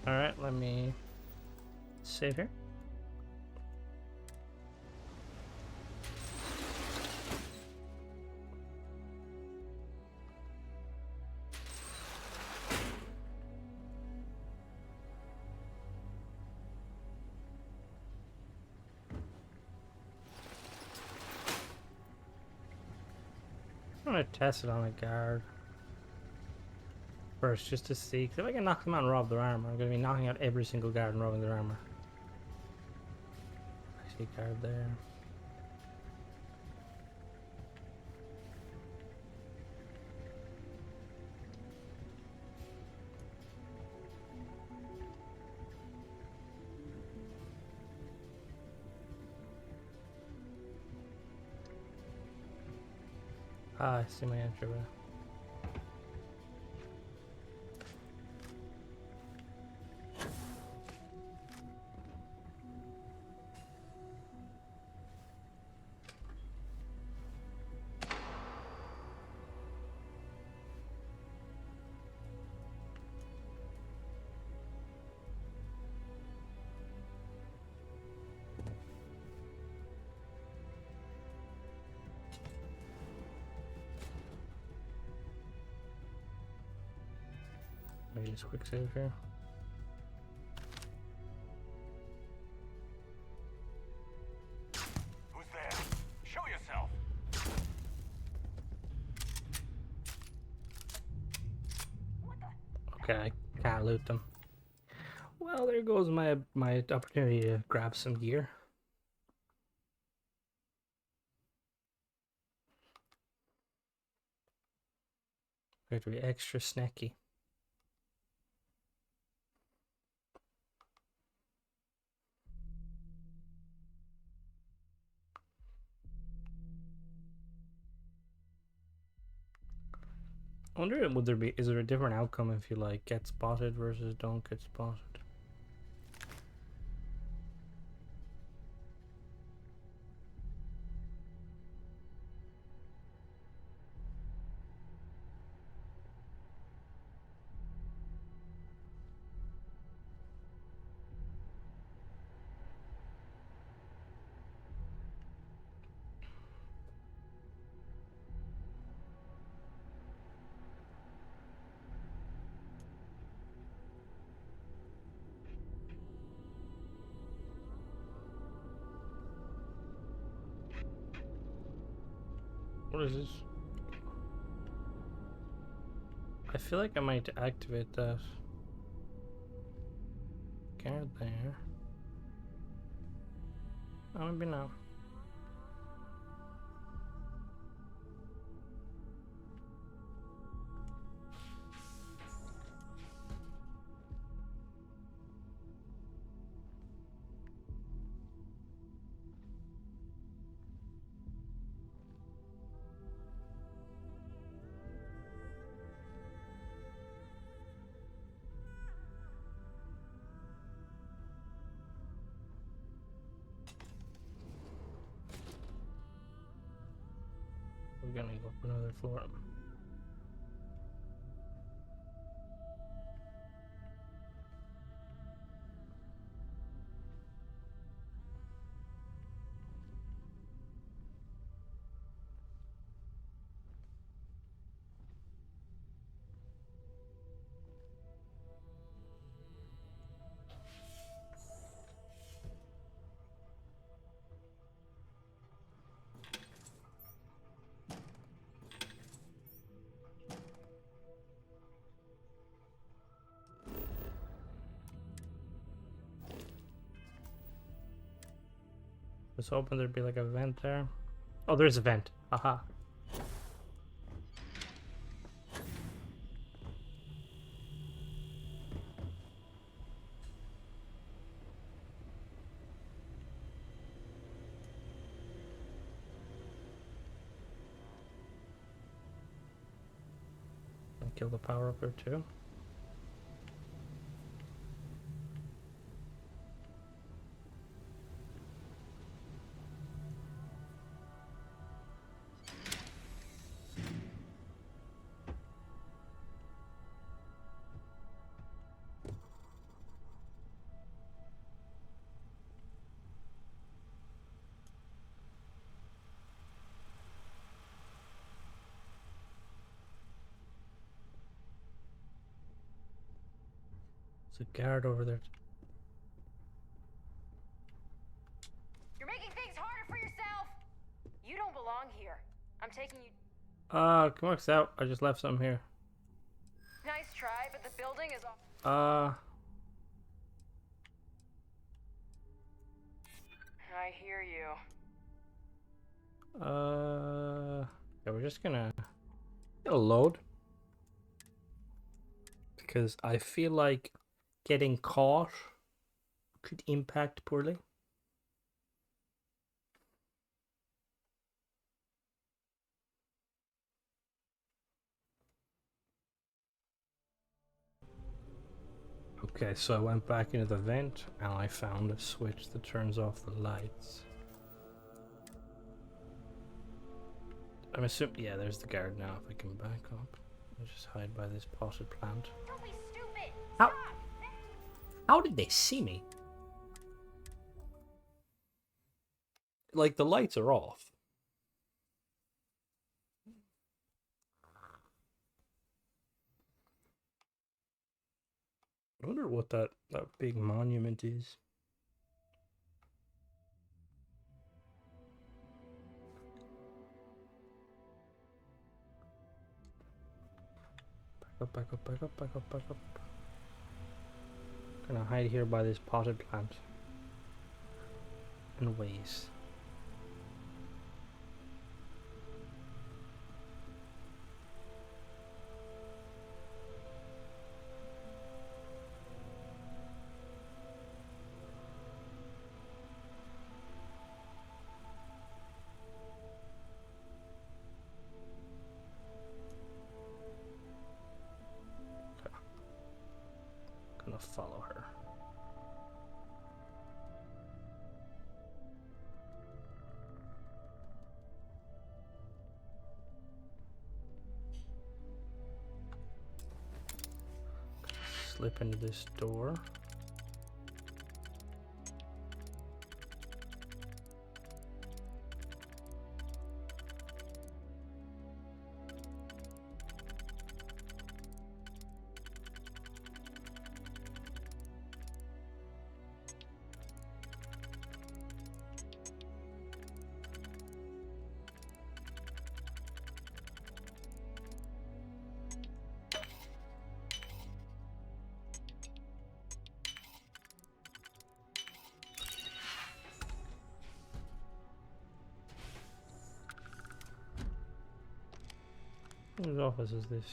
Speaker 1: Alright, let me save here. I'm gonna test it on a guard first, just to see. Because if I can knock them out and rob their armor, I'm gonna be knocking out every single guard and robbing their armor. I see a guard there. Ah, I see my entry. use quick save here.
Speaker 17: Who's there? Show yourself.
Speaker 1: Okay, I can't loot them. Well, there goes my opportunity to grab some gear. We have to be extra snacky. I wonder, is there a different outcome if you like get spotted versus don't get spotted? What is this? I feel like I might activate that. Guard there. Oh, maybe not. We're gonna go up another floor. Was hoping there'd be like a vent there. Oh, there's a vent. Aha. Kill the power up there too. There's a guard over there.
Speaker 18: You're making things harder for yourself! You don't belong here. I'm taking you...
Speaker 1: Come on, out. I just left some here.
Speaker 18: Nice try, but the building is all... I hear you.
Speaker 1: Yeah, we're just gonna load. Because I feel like getting caught could impact poorly. Okay, so I went back into the vent and I found a switch that turns off the lights. I'm assuming, yeah, there's the guard now. If I can back up, I'll just hide by this potted plant.
Speaker 18: Don't be stupid!
Speaker 1: How did they see me? Like, the lights are off. I wonder what that big monument is. Back up, back up, back up, back up. Gonna hide here by this potted plant. And waste. Gonna follow her. Slip into this door. Whose office is this?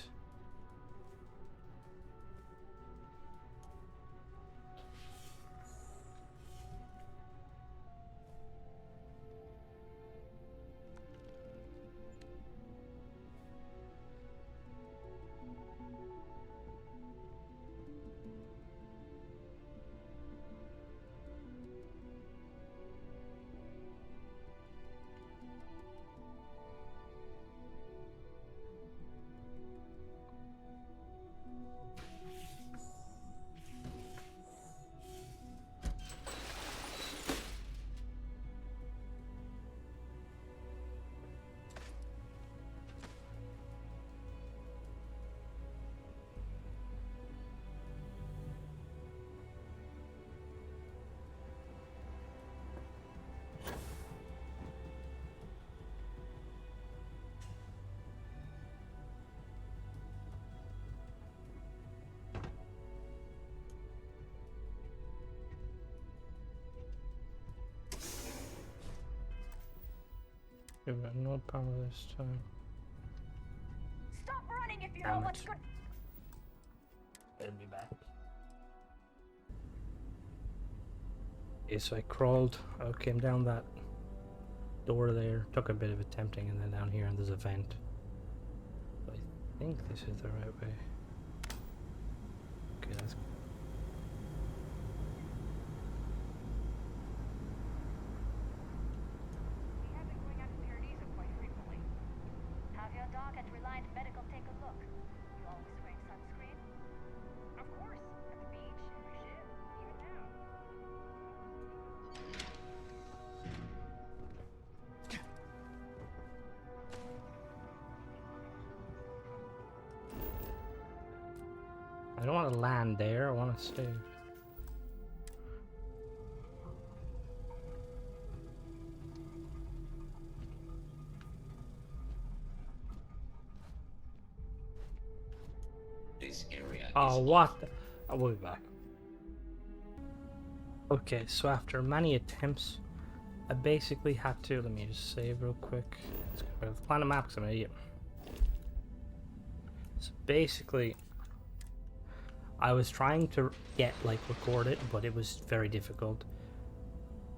Speaker 1: We've got no power this time.
Speaker 18: Stop running if you
Speaker 1: Damn
Speaker 18: know
Speaker 1: it.
Speaker 18: what's good.
Speaker 1: It'll be back. Okay, so I crawled, I came down that door there, took a bit of attempting, and then down here and there's a vent. I think this is the right way. Okay, that's
Speaker 18: We have been going out to Paradiso quite frequently. Have your dog at Reliant Medical take a look. You always wearing sunscreen? Of course. At the beach, every ship, even now.
Speaker 1: I don't want to land there, I want to stay.
Speaker 21: This area
Speaker 1: Oh, what? I will be back. Okay, so after many attempts, I basically had to. Let me just save real quick. Let's go back to the planet map because I'm an idiot. So basically, I was trying to record it, but it was very difficult.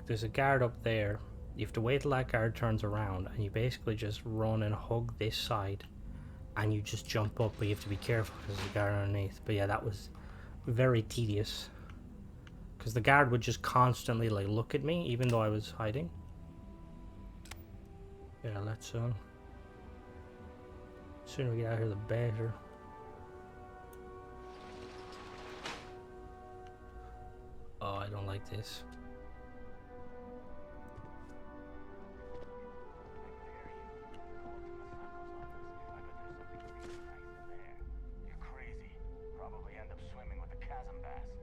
Speaker 1: There's a guard up there. You have to wait till that guard turns around, and you basically just run and hug this side, and you just jump up, but you have to be careful because there's a guard underneath. But yeah, that was very tedious. Because the guard would just constantly look at me, even though I was hiding. Yeah, let's the sooner we get out of here, the better. Oh, I don't like this.
Speaker 11: You're crazy. Probably end up swimming with the chasm bass.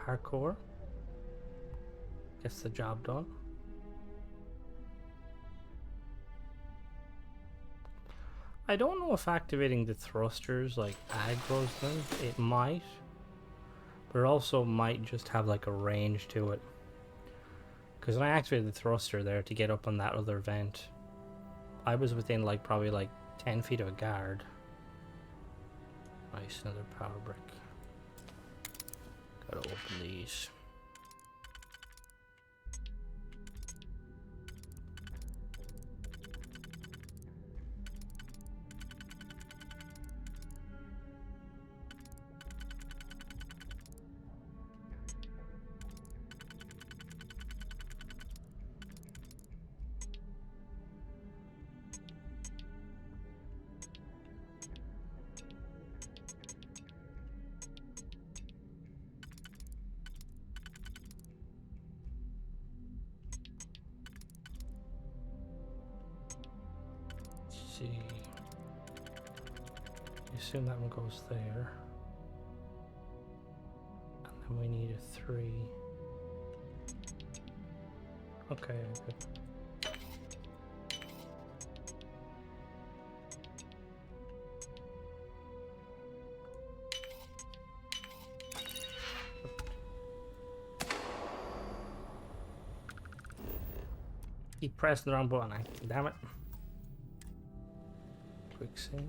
Speaker 1: parkour gets the job done. I don't know if activating the thrusters like aggroes them. It might, but it also might just have like a range to it. Because when I activated the thruster there to get up on that other vent, I was within like probably like 10 feet of a guard. Nice, another power brick. Gotta open these. See. I assume that one goes there. And then we need a 3. Okay, good. Keep pressing the wrong button, damn it. Quick save.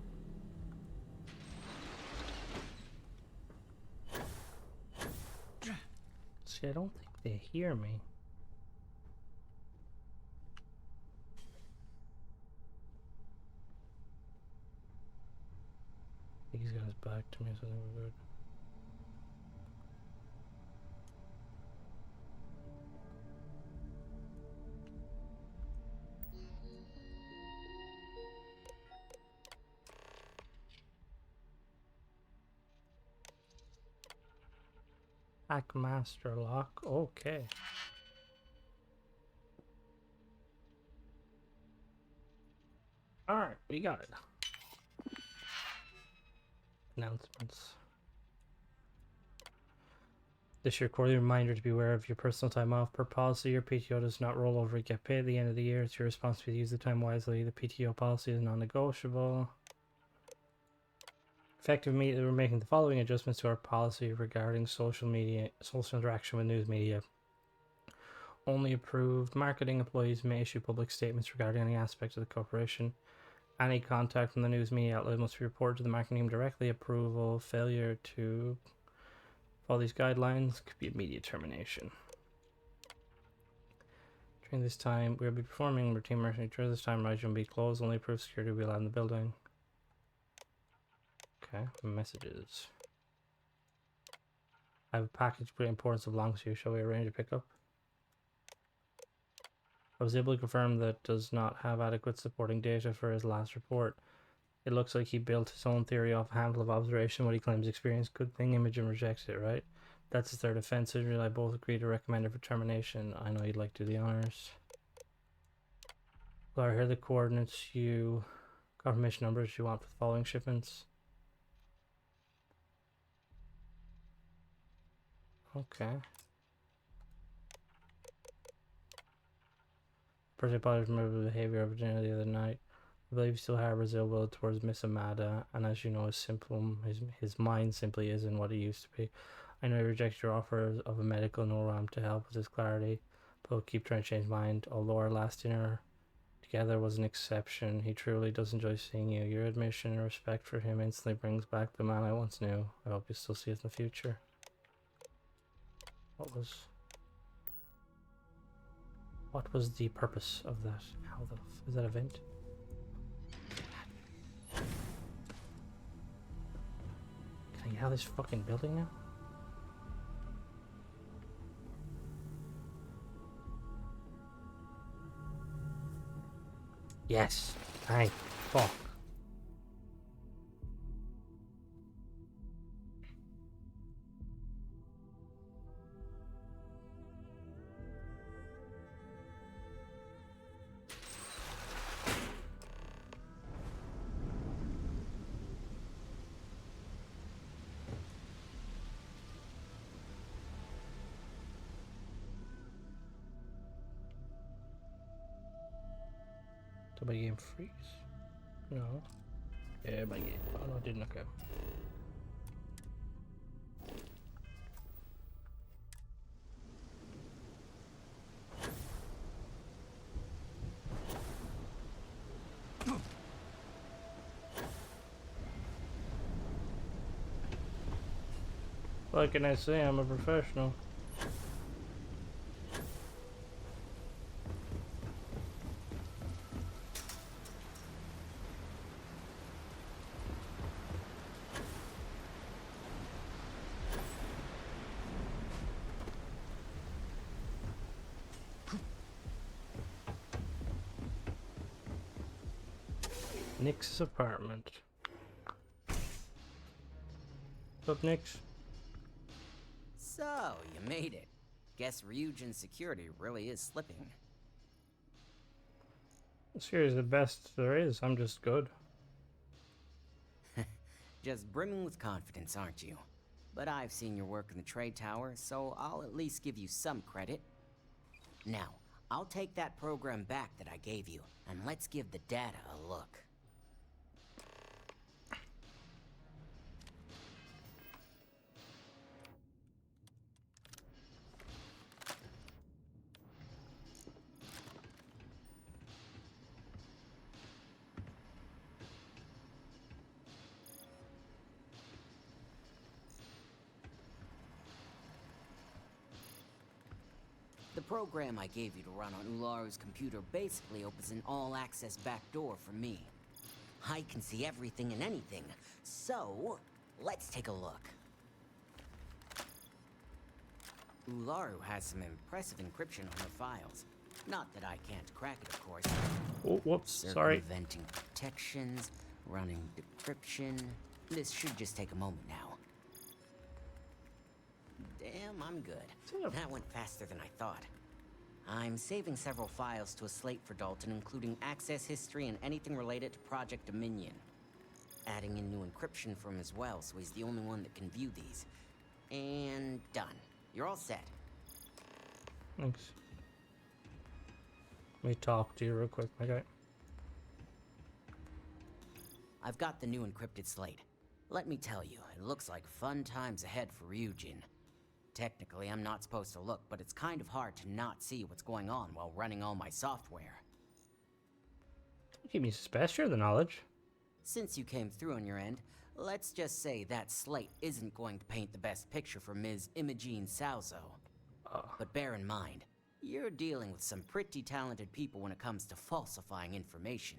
Speaker 1: See, I don't think they hear me. I think he's got his back to me, so I think we're good. Hack master lock. Okay. Alright, we got it. Announcements. This year, quarterly reminder to be aware of your personal time off. Per policy, your PTO does not roll over and get paid at the end of the year. It's your responsibility to use the time wisely. The PTO policy is non-negotiable. Effective immediately, we're making the following adjustments to our policy regarding social interaction with news media. Only approved marketing employees may issue public statements regarding any aspect of the corporation. Any contact from the news media outlet must be reported to the marketing team directly. Approval, failure to follow these guidelines could be immediate termination. During this time, we will be performing routine marketing. During this time, Ride will be closed. Only approved security will be allowed in the building. Okay, messages. I have a package pretty important, so belongs to you. Shall we arrange a pickup? I was able to confirm that does not have adequate supporting data for his last report. It looks like he built his own theory off a handful of observation, what he claims experience. Good thing Imogen rejects it, right? That's his third offense. Israel and I both agree to recommend it for termination. I know you'd like to do the honors. Well, here are the coordinates you... confirmation numbers you want for the following shipments. Okay. Person bothered from the behavior of Virginia the other night. I believe he still harbors ill will towards Miss Amada, and as you know, his mind simply isn't what it used to be. I know he rejects your offer of a medical NORAM to help with his clarity, but he'll keep trying to change his mind. Although our last dinner together was an exception, he truly does enjoy seeing you. Your admission and respect for him instantly brings back the man I once knew. I hope you still see it in the future. What was the purpose of that? How the is that event? Can I get out of this fucking building now? Yes. Thank fuck. Did my game freeze? No. Yeah, my game. Oh no, it didn't. Okay. What can I say? I'm a professional. Nick's apartment. What's up, Nick's?
Speaker 20: So, you made it. Guess Ryujin's security really is slipping.
Speaker 1: This here is the best there is. I'm just good.
Speaker 20: Just brimming with confidence, aren't you? But I've seen your work in the trade tower, so I'll at least give you some credit. Now, I'll take that program back that I gave you, and let's give the data a look. The program I gave you to run on Ularu's computer basically opens an all-access backdoor for me. I can see everything and anything, so let's take a look. Ularu has some impressive encryption on her files. Not that I can't crack it, of course.
Speaker 1: Oh, whoops, sorry.
Speaker 20: Circumventing protections, running decryption. This should just take a moment now. Damn, I'm good. That went faster than I thought. I'm saving several files to a slate for Dalton, including access history and anything related to Project Dominion. Adding in new encryption for him as well, so he's the only one that can view these. And done. You're all set.
Speaker 1: Thanks. Let me talk to you real quick, okay?
Speaker 20: I've got the new encrypted slate. Let me tell you, it looks like fun times ahead for Ryujin. Technically, I'm not supposed to look, but it's kind of hard to not see what's going on while running all my software.
Speaker 1: Give me special the knowledge.
Speaker 20: Since you came through on your end, let's just say that slate isn't going to paint the best picture for Ms. Imogene Salzo. But bear in mind, you're dealing with some pretty talented people when it comes to falsifying information.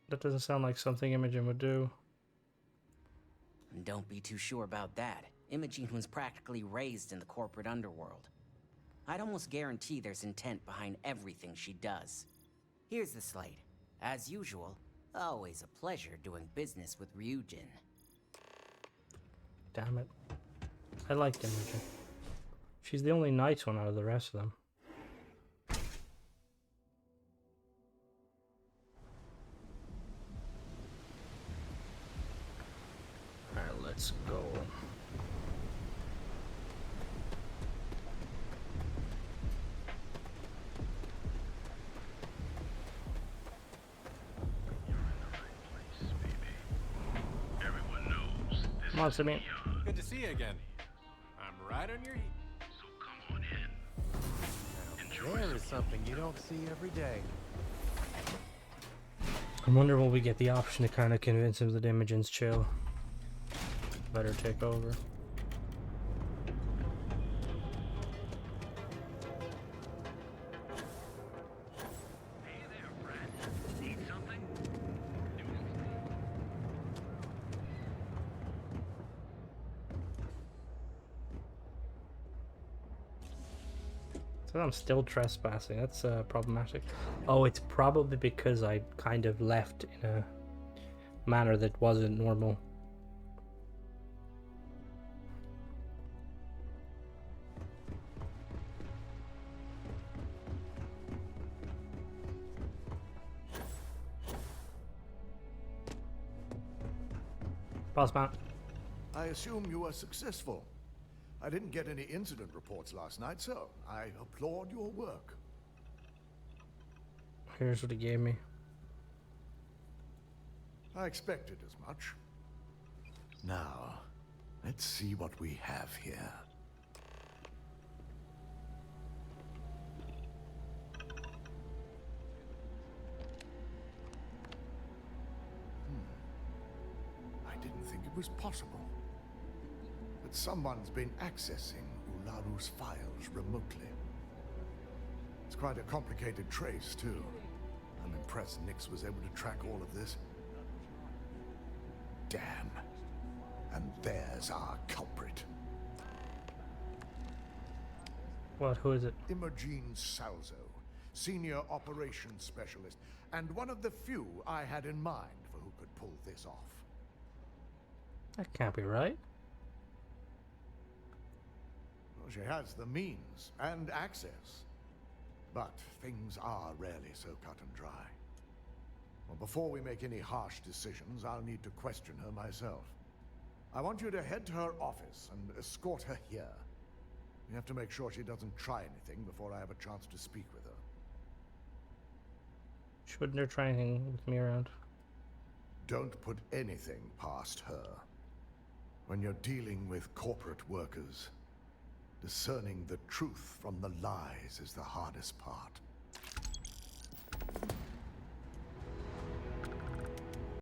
Speaker 1: That doesn't sound like something Imogen would do.
Speaker 20: Don't be too sure about that. Imogene was practically raised in the corporate underworld. I'd almost guarantee there's intent behind everything she does. Here's the slate. As usual, always a pleasure doing business with Ryujin.
Speaker 1: Damn it. I liked Imogen. She's the only nice one out of the rest of them. Alright, let's go. Come on, Simeon.
Speaker 6: Good to see you again. I'm right on your heat. So come on in. There is something you don't see every day.
Speaker 1: I wonder will we get the option to kind of convince him that Imogen's chill. Better take over.
Speaker 17: Hey there, friend. Need something?
Speaker 1: So I'm still trespassing. That's problematic. Oh, it's probably because I kind of left in a manner that wasn't normal. Boss man.
Speaker 19: I assume you were successful. I didn't get any incident reports last night, so I applaud your work.
Speaker 1: here's what he gave me.
Speaker 19: I expected as much. Now, let's see what we have here. I didn't think it was possible. But someone's been accessing Ularu's files remotely. It's quite a complicated trace, too. I'm impressed Nix was able to track all of this. Damn. And there's our culprit.
Speaker 1: What? Who is it?
Speaker 19: Imogene Salzo, Senior Operations Specialist, and one of the few I had in mind for who could pull this off.
Speaker 1: That can't be right.
Speaker 19: Well, she has the means and access. But things are rarely so cut and dry. Well, before we make any harsh decisions, I'll need to question her myself. I want you to head to her office and escort her here. We have to make sure she doesn't try anything before I have a chance to speak with her.
Speaker 1: Shouldn't her try anything with me around?
Speaker 19: Don't put anything past her. When you're dealing with corporate workers, discerning the truth from the lies is the hardest part.